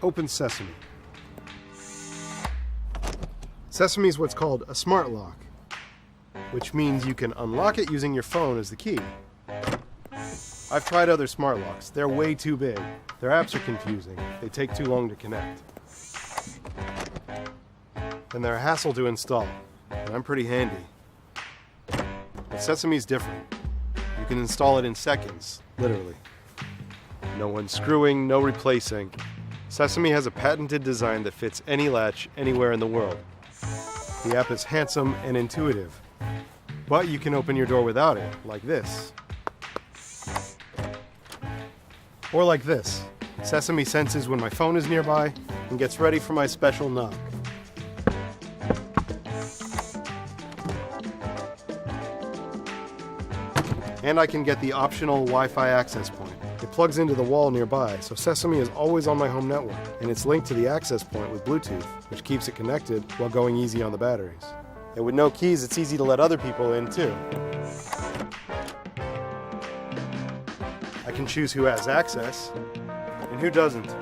Open Sesame. Sesame is what's called a smart lock, which means you can unlock it using your phone as the key. I've tried other smart locks. They're way too big. Their apps are confusing. They take too long to connect. And they're a hassle to install. And I'm pretty handy. But Sesame's different. You can install it in seconds, literally. No unscrewing, no replacing. Sesame has a patented design that fits any latch anywhere in the world. The app is handsome and intuitive. But you can open your door without it, like this. Or like this. Sesame senses when my phone is nearby and gets ready for my special knock. And I can get the optional Wi-Fi access point. It plugs into the wall nearby, so Sesame is always on my home network, and it's linked to the access point with Bluetooth, which keeps it connected while going easy on the batteries. And with no keys, it's easy to let other people in too. I can choose who has access and who doesn't.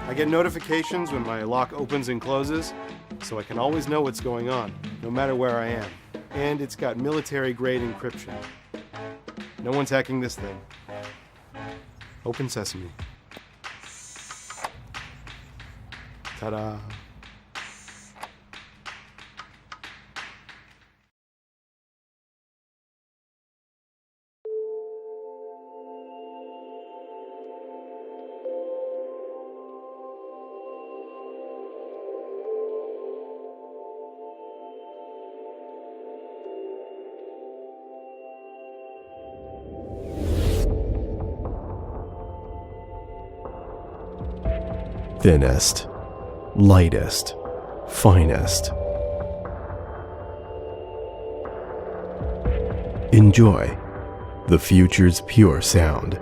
I get notifications when my lock opens and closes, so I can always know what's going on, no matter where I am. And it's got military-grade encryption. No one's hacking this thing. Open Sesame. Ta-da! Thinnest, lightest, finest. Enjoy the future's pure sound.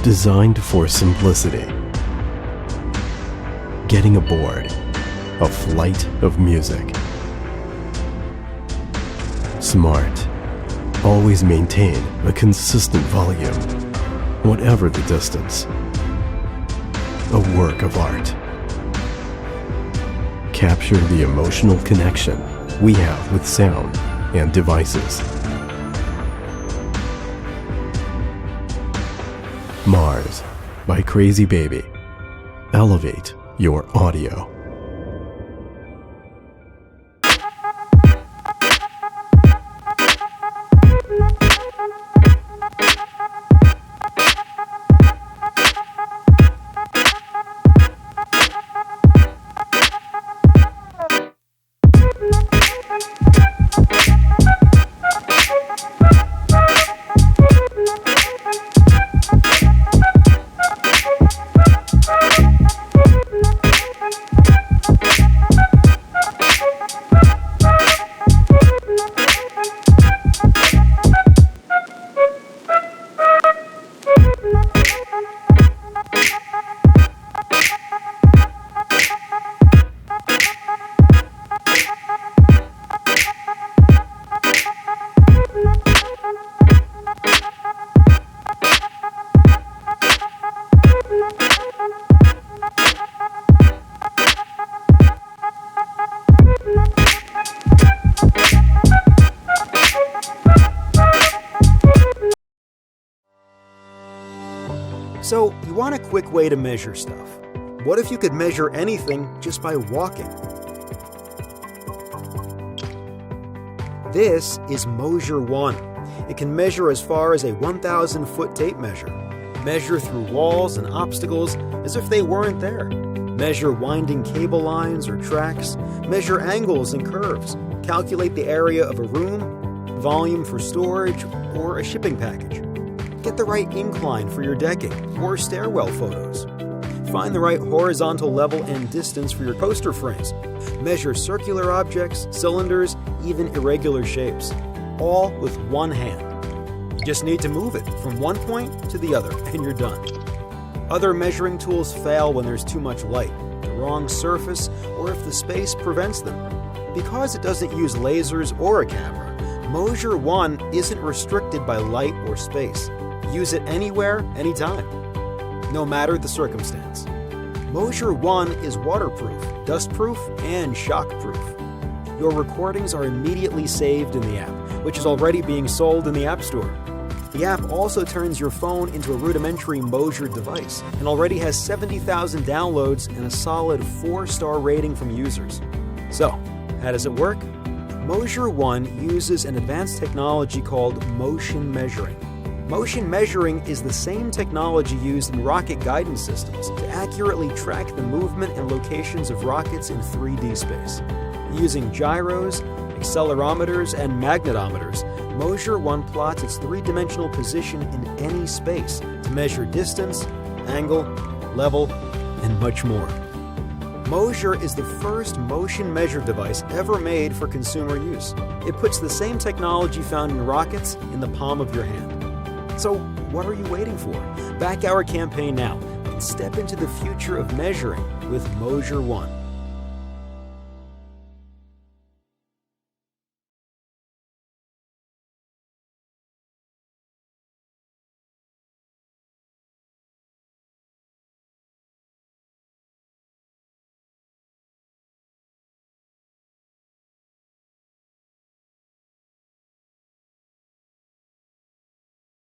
Designed for simplicity. Getting aboard a flight of music. Smart. Always maintain a consistent volume. Whatever the distance. A work of art. Capture the emotional connection we have with sound and devices. Mars by Crazy Baby. Elevate your audio. So, you want a quick way to measure stuff. What if you could measure anything just by walking? This is Mosier 1. It can measure as far as a 1,000-foot tape measure. Measure through walls and obstacles as if they weren't there. Measure winding cable lines or tracks. Measure angles and curves. Calculate the area of a room, volume for storage, or a shipping package. Get the right incline for your decking or stairwell photos. Find the right horizontal level and distance for your poster frames. Measure circular objects, cylinders, even irregular shapes. All with one hand. You just need to move it from one point to the other and you're done. Other measuring tools fail when there's too much light, the wrong surface, or if the space prevents them. Because it doesn't use lasers or a camera, Mosier 1 isn't restricted by light or space. Use it anywhere, anytime, no matter the circumstance. Mosier 1 is waterproof, dustproof, and shockproof. Your recordings are immediately saved in the app, which is already being sold in the App Store. The app also turns your phone into a rudimentary Mosier device and already has 70,000 downloads and a solid 4-star rating from users. So, how does it work? Mosier 1 uses an advanced technology called motion measuring. Motion measuring is the same technology used in rocket guidance systems to accurately track the movement and locations of rockets in 3D space. Using gyros, accelerometers, and magnetometers, Mosier 1 plots its three-dimensional position in any space to measure distance, angle, level, and much more. Mosier is the first motion measure device ever made for consumer use. It puts the same technology found in rockets in the palm of your hand. So, what are you waiting for? Back our campaign now and step into the future of measuring with Mosier 1.